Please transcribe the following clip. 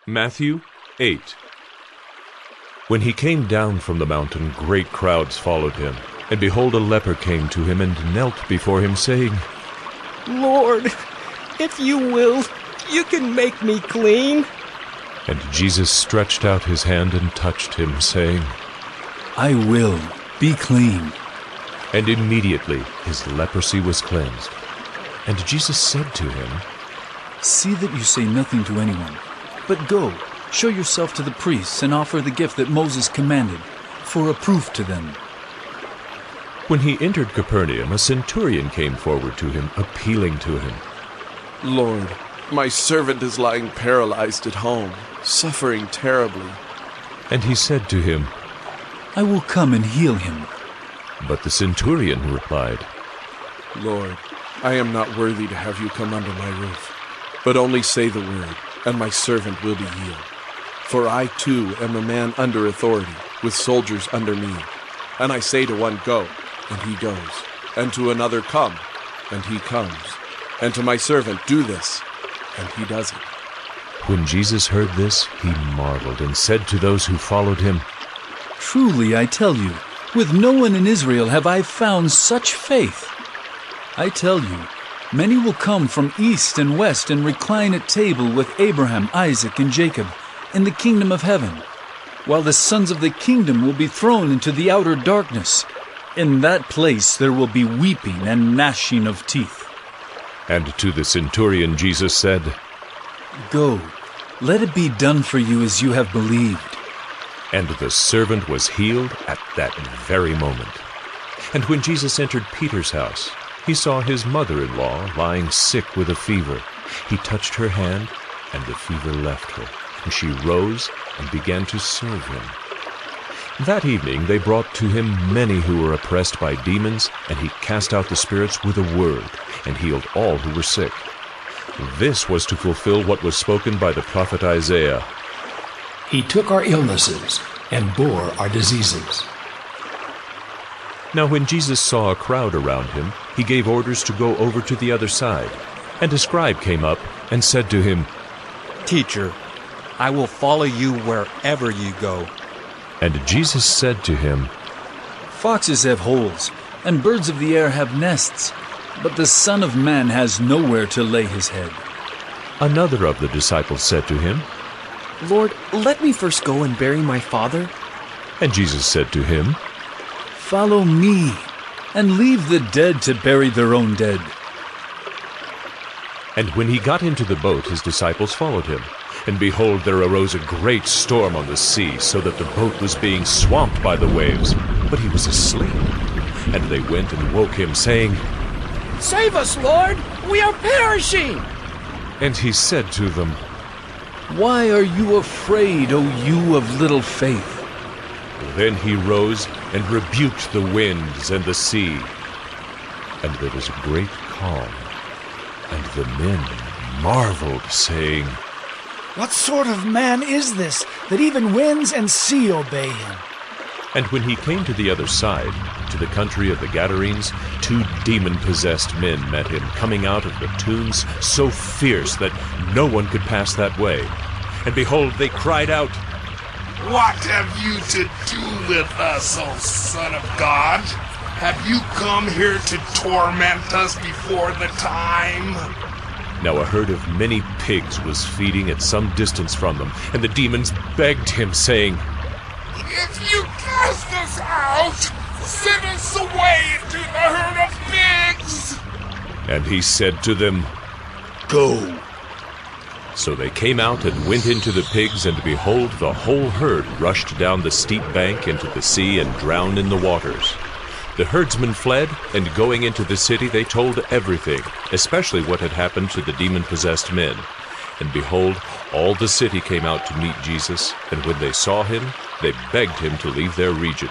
Matthew 8. When he came down from the mountain, great crowds followed him. And behold, a leper came to him and knelt before him, saying, Lord, if you will, you can make me clean. And Jesus stretched out his hand and touched him, saying, I will, be clean. And immediately his leprosy was cleansed. And Jesus said to him, See that you say nothing to anyone, but go, show yourself to the priests and offer the gift that Moses commanded, for a proof to them. When he entered Capernaum, a centurion came forward to him, appealing to him. Lord, my servant is lying paralyzed at home, suffering terribly. And he said to him, I will come and heal him. But the centurion replied, Lord, I am not worthy to have you come under my roof, but only say the word, and my servant will be healed. For I too am a man under authority, with soldiers under me. And I say to one, Go, and he goes, and to another, Come, and he comes, and to my servant, Do this, and he does it. When Jesus heard this, he marveled and said to those who followed him, Truly I tell you, with no one in Israel have I found such faith. I tell you, many will come from east and west and recline at table with Abraham, Isaac, and Jacob in the kingdom of heaven, while the sons of the kingdom will be thrown into the outer darkness. In that place there will be weeping and gnashing of teeth. And to the centurion Jesus said, Go, let it be done for you as you have believed. And the servant was healed at that very moment. And when Jesus entered Peter's house, he saw his mother-in-law lying sick with a fever. He touched her hand, and the fever left her, and she rose and began to serve him. That evening they brought to him many who were oppressed by demons, and he cast out the spirits with a word, and healed all who were sick. This was to fulfill what was spoken by the prophet Isaiah. He took our illnesses and bore our diseases. Now when Jesus saw a crowd around him, he gave orders to go over to the other side. And a scribe came up and said to him, Teacher, I will follow you wherever you go. And Jesus said to him, Foxes have holes, and birds of the air have nests, but the Son of Man has nowhere to lay his head. Another of the disciples said to him, Lord, let me first go and bury my father. And Jesus said to him, Follow me, and leave the dead to bury their own dead. And when he got into the boat, his disciples followed him. And behold, there arose a great storm on the sea, so that the boat was being swamped by the waves. But he was asleep. And they went and woke him, saying, Save us, Lord! We are perishing! And he said to them, Why are you afraid, O you of little faith? Then he rose and rebuked the winds and the sea. And there was a great calm. And the men marveled, saying, What sort of man is this, that even winds and sea obey him? And when he came to the other side, to the country of the Gadarenes, 2 demon-possessed men met him, coming out of the tombs, so fierce that no one could pass that way. And behold, they cried out, What have you to do with us, O Son of God? Have you come here to torment us before the time? Now a herd of many pigs was feeding at some distance from them, and the demons begged him, saying, If you cast us out, send us away into the herd of pigs. And he said to them, Go. So they came out and went into the pigs, and behold, the whole herd rushed down the steep bank into the sea and drowned in the waters. The herdsmen fled, and going into the city they told everything, especially what had happened to the demon-possessed men. And behold, all the city came out to meet Jesus, and when they saw him, they begged him to leave their region.